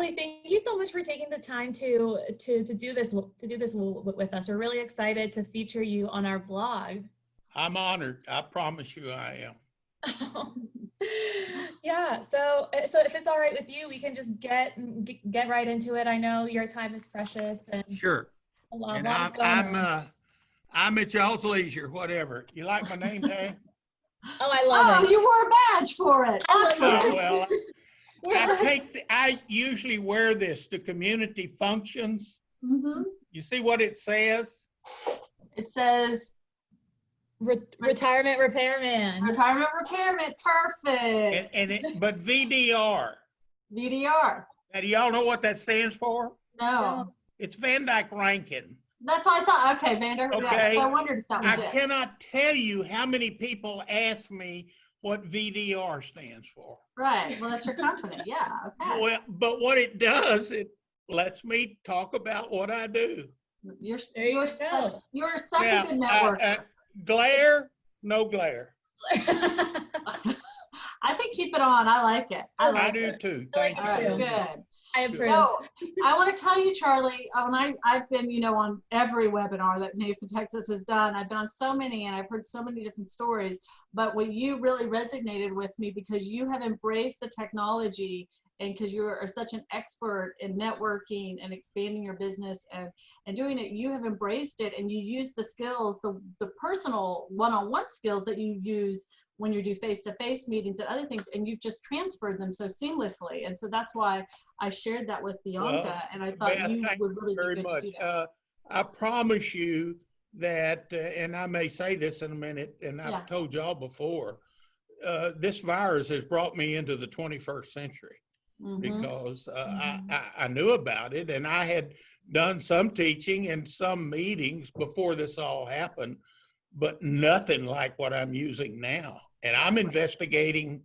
Charlie, thank you so much for taking the time to do this with us. We're really excited to feature you on our blog. I'm honored. I promise you I am. Yeah, so if it's all right with you, we can just get right into it. I know your time is precious, and Sure. a lot And is going on. I'm at y'all's leisure, whatever. You like my name tag? Oh, I love it. You wore a badge for it. Awesome. Well, I usually wear this to community functions. Mm-hmm. You see what it says? It says retirement repairman. retirement repairman. Perfect. But VDR. VDR. Now, do y'all know what that stands for? No. It's Van Dyke Rankin. That's what I thought. Okay, Vander. Okay. Yeah, I wondered if that was I cannot tell you how many people ask me what VDR stands for. Right. Well, that's your company. Yeah. Okay. Well, but what it does, it lets me talk about what I do. You're such a good networker. Glare, no glare. I think keep it on. I like it. I do too. Thank you. All right, good. I approve. So, I want to tell you, Charlie, I've been, on every webinar that NAIFA Texas has done. I've been on so many, and I've heard so many different stories. But what you really resonated with me because you have embraced the technology, and because you are such an expert in networking and expanding your business and doing it, you have embraced it, and you use the skills, the personal one-on-one skills that you use when you do face-to-face meetings and other things, and you've just transferred them so seamlessly. And so that's why I shared that with Bianca, and I thought you would really be good to do that. I promise you that, and I may say this in a minute, and I've told y'all before, this virus has brought me into the 21st century because I knew about it, and I had done some teaching and some meetings before this all happened, but nothing like what I'm using now. And I'm investigating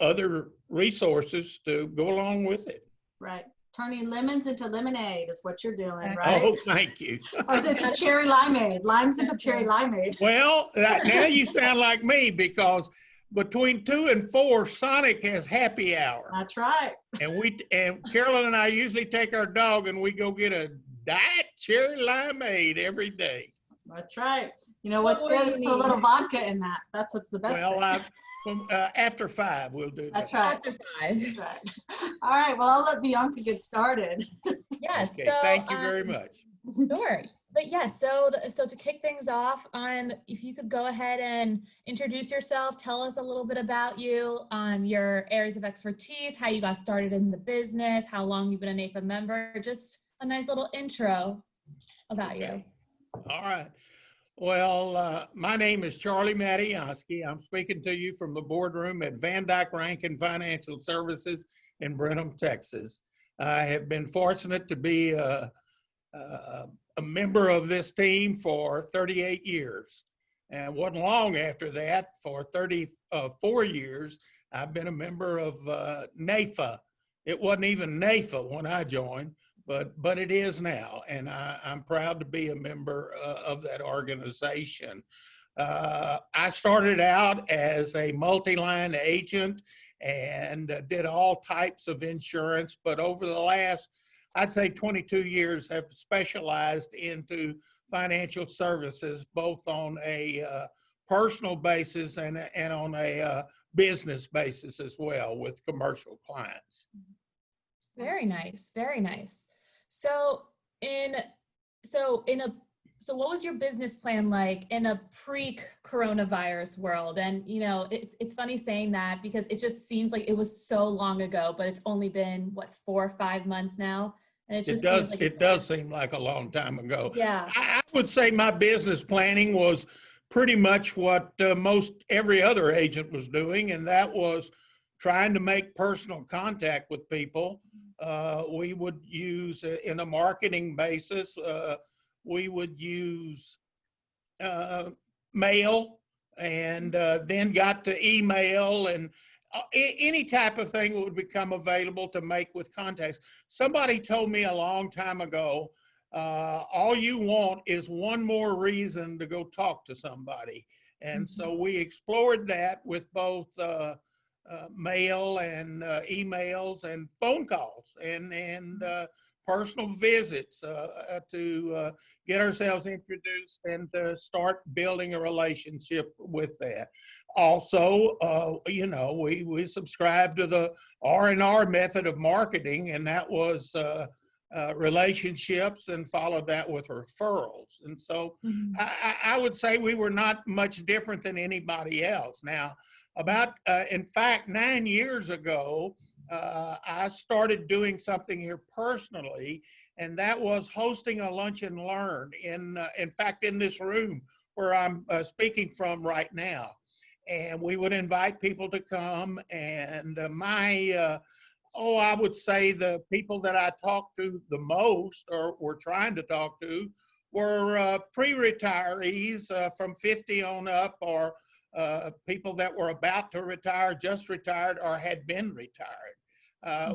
other resources to go along with it. Right. Turning lemons into lemonade is what you're doing, right? Oh, thank you. Or into cherry limeade. Limes into cherry limeade. Well, now you sound like me because between 2 and 4, Sonic has happy hour. That's right. And Carolyn and I usually take our dog and we go get a diet cherry limeade every day. That's right. You know what's good is put a little vodka in that. That's what's the best thing. After 5, we'll do that. That's right. After 5. That's right. All right. Well, I'll let Bianca get started. Yes. Okay, so thank you very much. Sure. But yes, so to kick things off, if you could go ahead and introduce yourself, tell us a little bit about you, your areas of expertise, how you got started in the business, how long you've been a NAIFA member, just a nice little intro about you. All right. Well, my name is Charlie Matejowsky. I'm speaking to you from the boardroom at Van Dyke Rankin Financial Services in Brenham, Texas. I have been fortunate to be a member of this team for 38 years. And it wasn't long after that, for 34 years, I've been a member of NAIFA. It wasn't even NAIFA when I joined, but it is now, and I'm proud to be a member of that organization. I started out as a multi-line agent and did all types of insurance, but over the last, I'd say 22 years, have specialized into financial services, both on a personal basis and on a business basis as well with commercial clients. Very nice, very nice. So what was your business plan like in a pre-coronavirus world? And it's funny saying that because it just seems like it was so long ago, but it's only been what, 4 or 5 months now, and it does seem like a long time ago. Yeah, I would say my business planning was pretty much what most every other agent was doing, and that was trying to make personal contact with people. We would use, in a marketing basis, we would use mail, and then got to email, and any type of thing would become available to make with contacts. Somebody told me a long time ago, all you want is one more reason to go talk to somebody. And so we explored that with both mail and emails and phone calls and personal visits to get ourselves introduced and to start building a relationship with that. Also, we subscribed to the R&R method of marketing, and that was relationships, and followed that with referrals. And so I would say we were not much different than anybody else. Now, in fact, 9 years ago, I started doing something here personally, and that was hosting a lunch and learn in fact, in this room where I'm speaking from right now. And we would invite people to come, and I would say the people that I talked to the most, or were trying to talk to, were pre-retirees from 50 on up, or people that were about to retire, just retired, or had been retired.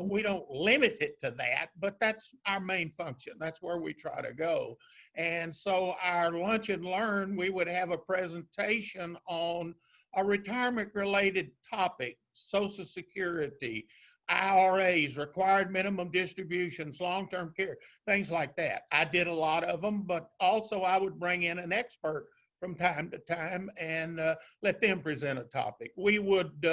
We don't limit it to that, but that's our main function. That's where we try to go. And so our lunch and learn, we would have a presentation on a retirement-related topic: Social Security, IRAs, required minimum distributions, long-term care, things like that. I did a lot of them, but also I would bring in an expert from time to time and let them present a topic. We would,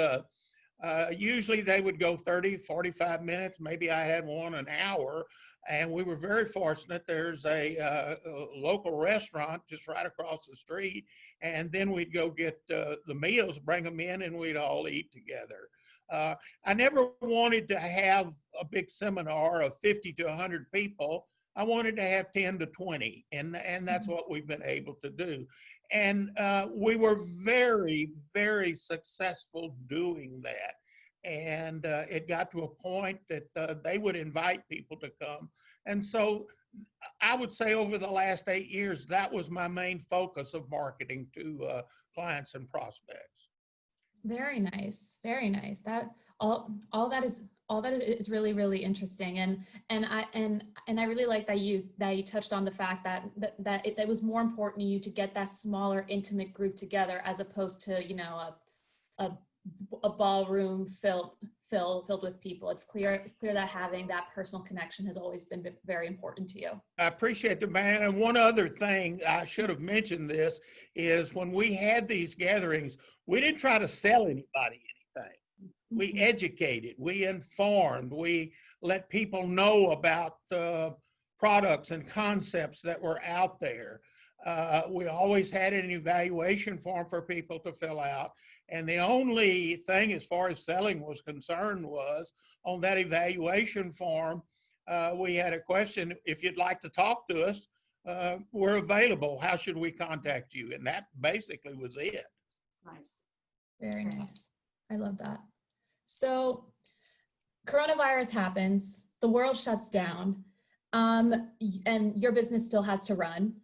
usually they would go 30, 45 minutes. Maybe I had one an hour. And we were very fortunate. There's a local restaurant just right across the street. And then we'd go get the meals, bring them in, and we'd all eat together. I never wanted to have a big seminar of 50 to 100 people. I wanted to have 10 to 20, and that's what we've been able to do. And we were very, very successful doing that. And it got to a point that they would invite people to come. And so I would say over the last 8 years, that was my main focus of marketing to clients and prospects. Very nice, very nice. That all that is really, really interesting, and I really like that you touched on the fact that it was more important to you to get that smaller, intimate group together, as opposed to a ballroom filled with people. It's clear that having that personal connection has always been very important to you. I appreciate the man. And one other thing, I should have mentioned this, is when we had these gatherings, we didn't try to sell anybody anything. We educated, we informed, we let people know about products and concepts that were out there. We always had an evaluation form for people to fill out. And the only thing as far as selling was concerned was on that evaluation form, we had a question: if you'd like to talk to us, we're available. How should we contact you? And that basically was it. Nice. Very nice. I love that. So coronavirus happens, the world shuts down, and your business still has to run.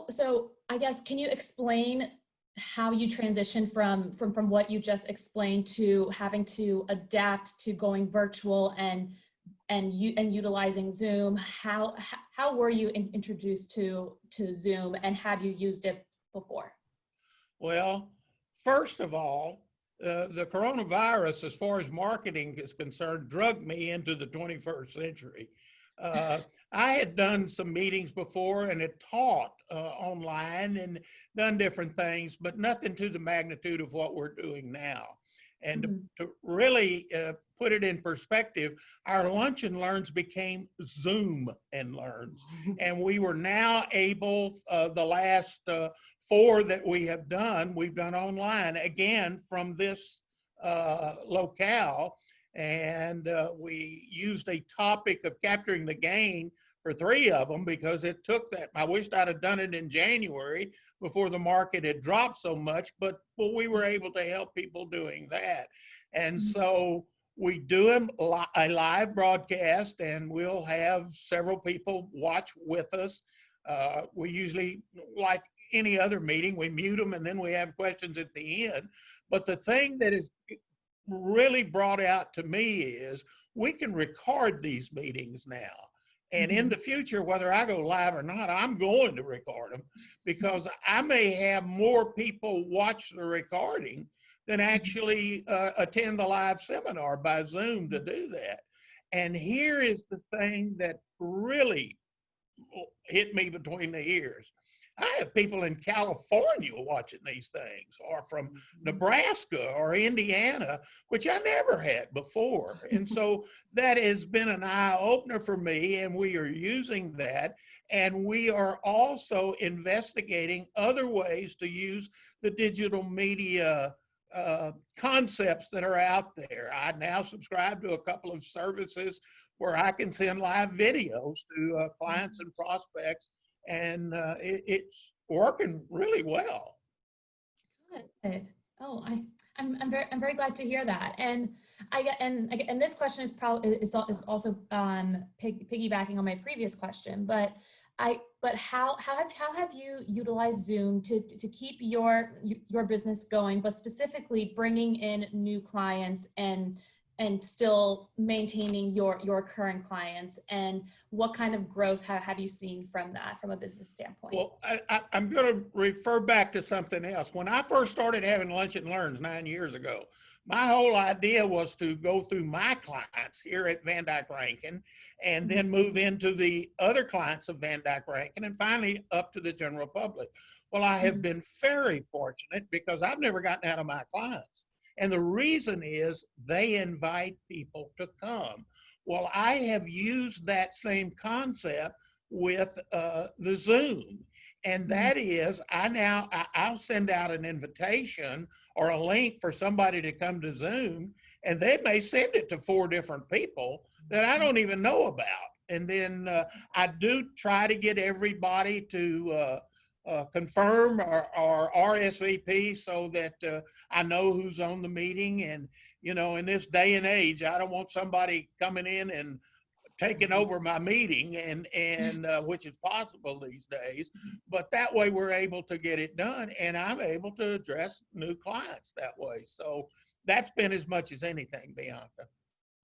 So I guess, can you explain how you transition from what you just explained to having to adapt to going virtual and utilizing Zoom? How were you introduced to Zoom, and had you used it before? Well, first of all, the coronavirus, as far as marketing is concerned, drugged me into the 21st century. I had done some meetings before and had taught online and done different things, but nothing to the magnitude of what we're doing now. And to really put it in perspective, our lunch and learns became Zoom and learns. And we were now able, the last 4 that we've done online, again, from this locale. And we used a topic of capturing the gain for 3 of them, because it took that. I wished I'd have done it in January before the market had dropped so much, but we were able to help people doing that. And so we do a live broadcast, and we'll have several people watch with us. We usually, like any other meeting, we mute them, and then we have questions at the end. But the thing that is really brought out to me is we can record these meetings now. And in the future, whether I go live or not, I'm going to record them, because I may have more people watch the recording than actually attend the live seminar by Zoom to do that. And here is the thing that really hit me between the ears. I have people in California watching these things, or from Nebraska or Indiana, which I never had before. And so that has been an eye opener for me, and we are using that. And we are also investigating other ways to use the digital media concepts that are out there. I now subscribe to a couple of services where I can send live videos to clients and prospects, and it's working really well. Good. Oh, I'm very glad to hear that. And and this question is probably is also piggybacking on my previous question, but how have you utilized Zoom to keep your business going, but specifically bringing in new clients and still maintaining your current clients, and what kind of growth have you seen from that from a business standpoint? Well, I'm going to refer back to something else. When I first started having Lunch and Learns 9 years ago, my whole idea was to go through my clients here at Van Dyke Rankin and then move into the other clients of Van Dyke Rankin and finally up to the general public. Well, I have been very fortunate because I've never gotten out of my clients. And the reason is they invite people to come. Well, I have used that same concept with the Zoom. And that is, I'll send out an invitation or a link for somebody to come to Zoom, and they may send it to 4 different people that I don't even know about. And then I do try to get everybody to confirm or RSVP so that I know who's on the meeting. And, you know, in this day and age, I don't want somebody coming in and taking over my meeting, and which is possible these days, but that way we're able to get it done, and I'm able to address new clients that way. So that's been as much as anything, Bianca.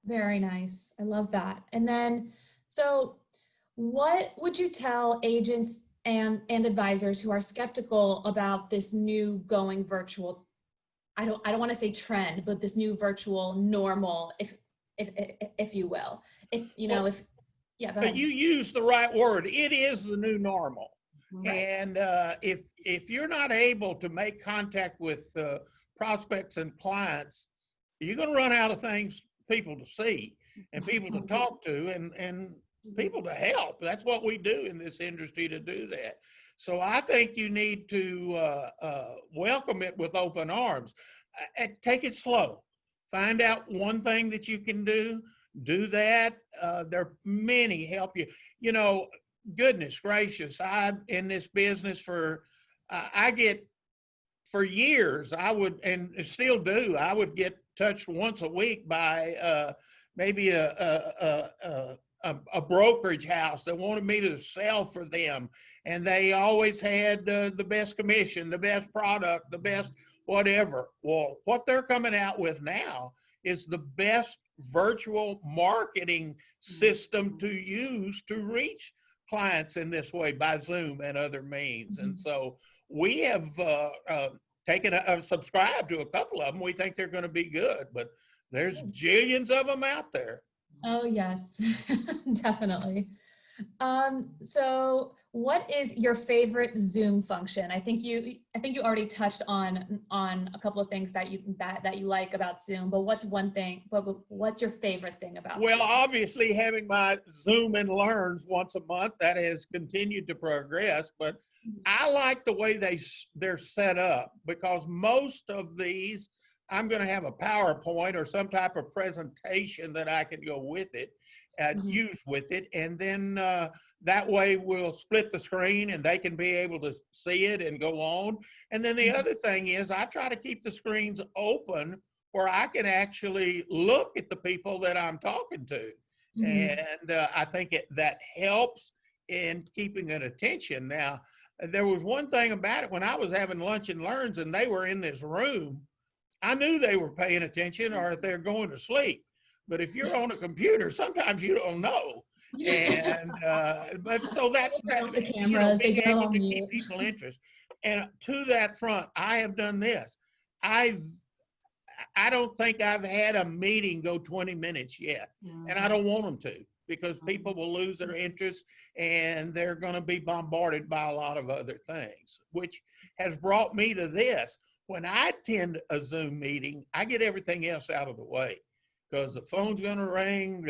Very nice. I love that. And then, so what would you tell agents and advisors who are skeptical about this new going virtual, I don't want to say trend, but this new virtual normal, if you will, But you use the right word. It is the new normal. Right. And if you're not able to make contact with prospects and clients, you're going to run out of people to see and people to talk to and people to help. That's what we do in this industry, to do that. So I think you need to welcome it with open arms. Take it slow. Find out one thing that you can do that. There are many help you. You know, goodness gracious, I'm in this business for years, I would, and still do, I would get touched once a week by maybe a brokerage house that wanted me to sell for them. And they always had the best commission, the best product, the best whatever. Well, what they're coming out with now is the best virtual marketing system to use to reach clients in this way by Zoom and other means. And so we have subscribed to a couple of them. We think they're going to be good, but there's jillions of them out there. Oh, yes, definitely. So what is your favorite Zoom function? I think you already touched on a couple of things that you like about Zoom, but what's one thing, but what's your favorite thing about Well, Zoom? obviously having my Zoom and Learns once a month, that has continued to progress, but I like the way they're set up, because most of these, I'm going to have a PowerPoint or some type of presentation that I can go with it, use with it, and then that way we'll split the screen and they can be able to see it and go on. And then the other thing is, I try to keep the screens open where I can actually look at the people that I'm talking to. And I think that helps in keeping an attention. Now, there was one thing about it, when I was having Lunch and Learns and they were in this room, I knew they were paying attention or if they're going to sleep. But if you're on a computer, sometimes you don't know. And but so that the cameras, being able to keep people interest. And to that front, I have done this. I've I don't think I've had a meeting go 20 minutes yet, and I don't want them to, because people will lose their interest and they're going to be bombarded by a lot of other things, which has brought me to this. When I attend a Zoom meeting, I get everything else out of the way, because the phone's going to ring,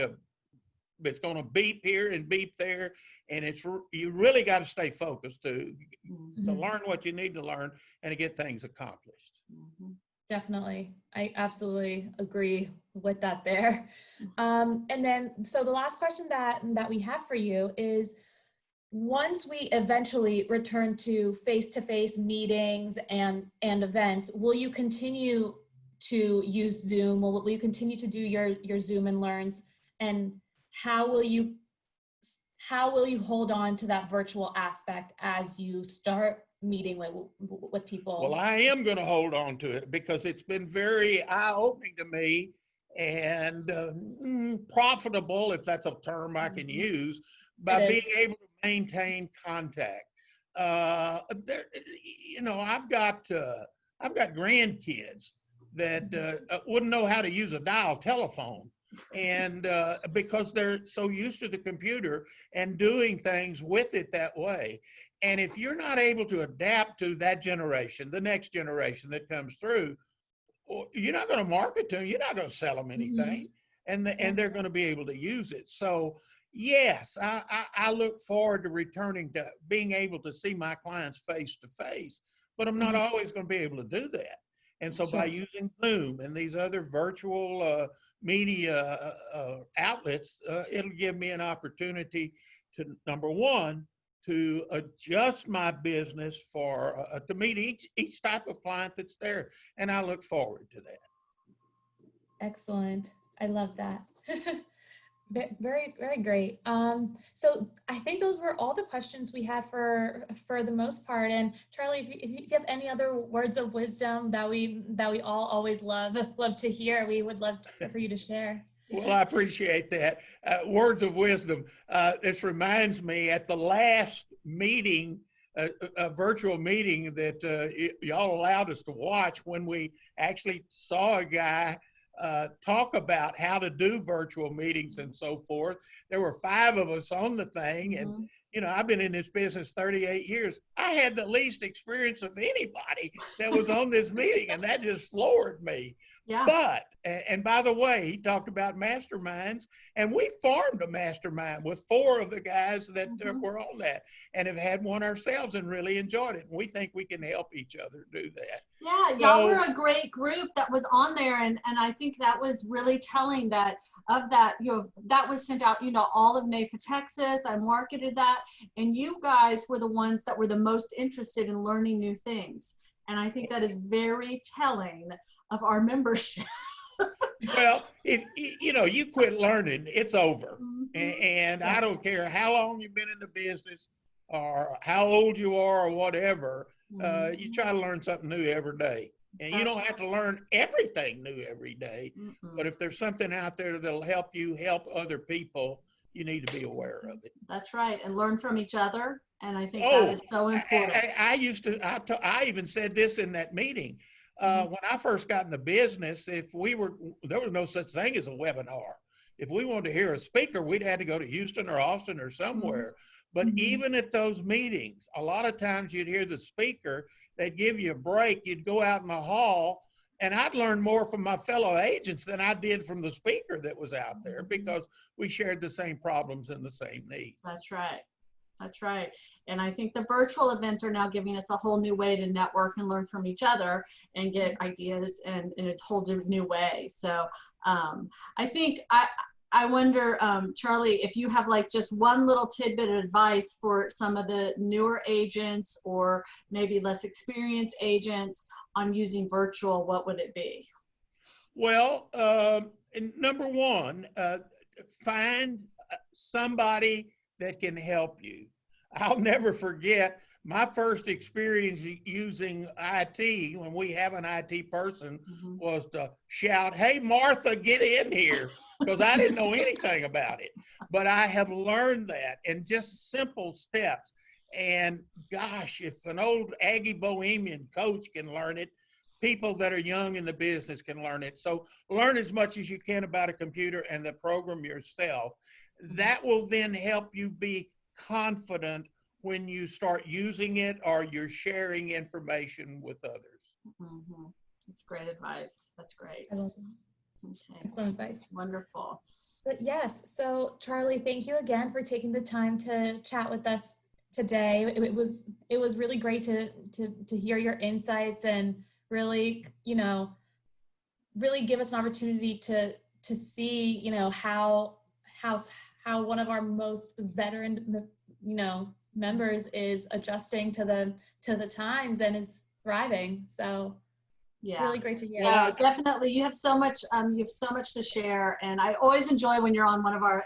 it's going to beep here and beep there, and you really got to stay focused to learn what you need to learn and to get things accomplished. Definitely. I absolutely agree with that there. And then, so the last question that we have for you is, once we eventually return to face-to-face meetings and events, will you continue to use Zoom? Will you continue to do your Zoom and Learns? And how will you hold on to that virtual aspect as you start meeting with people? Well, I am going to hold on to it, because it's been very eye-opening to me and profitable, if that's a term I can use, by being able to maintain contact. I've got grandkids that wouldn't know how to use a dial telephone, and because they're so used to the computer and doing things with it that way. And if you're not able to adapt to that generation, the next generation that comes through, you're not going to market to them. You're not going to sell them anything, and they're going to be able to use it. So yes, I look forward to returning to being able to see my clients face to face, but I'm not always going to be able to do that. And so by using Zoom and these other virtual media outlets, it'll give me an opportunity to, number one, to adjust my business for to meet each type of client that's there, and I look forward to that. Excellent. I love that. Very, very great. So I think those were all the questions we had for the most part. And Charlie, if you have any other words of wisdom that we all always love to hear, we would love for you to share. Well, I appreciate that. Words of wisdom. This reminds me, at the last meeting, a virtual meeting that y'all allowed us to watch, when we actually saw a guy talk about how to do virtual meetings and so forth. There were 5 of us on the thing, and I've been in this business 38 years. I had the least experience of anybody that was on this meeting, and that just floored me. Yeah. But, and by the way, he talked about masterminds, and we formed a mastermind with 4 of the guys that were on that, and have had one ourselves and really enjoyed it. And we think we can help each other do that. Yeah, y'all were a great group that was on there, and I think that was really telling that that was sent out, all of NAFA, Texas. I marketed that, and you guys were the ones that were the most interested in learning new things. And I think that is very telling of our membership. Well, if you quit learning, it's over. And I don't care how long you've been in the business or how old you are or whatever, you try to learn something new every day. And you don't have to learn everything new every day, but if there's something out there that'll help you help other people, you need to be aware of it. That's right, and learn from each other. And I think that is so important. I even said this in that meeting. When I first got in the business, there was no such thing as a webinar. If we wanted to hear a speaker, we'd had to go to Houston or Austin or somewhere. But even at those meetings, a lot of times you'd hear the speaker, they'd give you a break, you'd go out in the hall, and I'd learn more from my fellow agents than I did from the speaker that was out there, because we shared the same problems and the same needs. That's right. That's right. And I think the virtual events are now giving us a whole new way to network and learn from each other and get ideas in a whole new way. So I think I wonder, Charlie, if you have like just one little tidbit of advice for some of the newer agents or maybe less experienced agents on using virtual, what would it be? Well, number one, find somebody that can help you. I'll never forget my first experience using IT, when we have an IT person, was to shout, "Hey, Martha, get in here," because I didn't know anything about it. But I have learned that in just simple steps. And gosh, if an old Aggie Bohemian coach can learn it, people that are young in the business can learn it. So learn as much as you can about a computer and the program yourself. That will then help you be confident when you start using it or you're sharing information with others. Mm-hmm. That's great advice. That's great. I love it. Okay. Excellent advice. Wonderful. But yes, so Charlie, thank you again for taking the time to chat with us today. It was really great to hear your insights and really, really give us an opportunity to see, how one of our most veteran, members is adjusting to the times and is thriving. So it's really great to hear. Yeah, definitely. You have so much to share, and I always enjoy when you're on one of our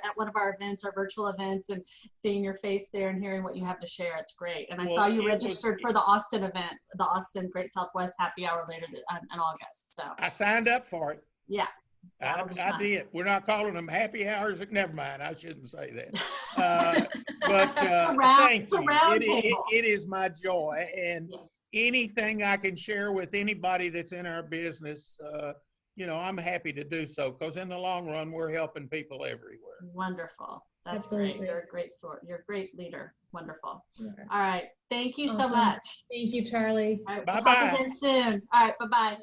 events, our virtual events, and seeing your face there and hearing what you have to share. It's great. And I saw you registered for the Austin event, the Austin Great Southwest Happy Hour later in August. So I signed up for it. Yeah. I did. We're not calling them happy hours. Never mind. I shouldn't say that. But thank you. It is my joy. And anything I can share with anybody that's in our business, I'm happy to do so, because in the long run, we're helping people everywhere. Wonderful. That's Absolutely great. You're a great You're a great leader. Wonderful. Yeah. All right. Thank you so much. Thank you, Charlie. All right, Bye-bye. we'll talk again soon. All right. Bye-bye.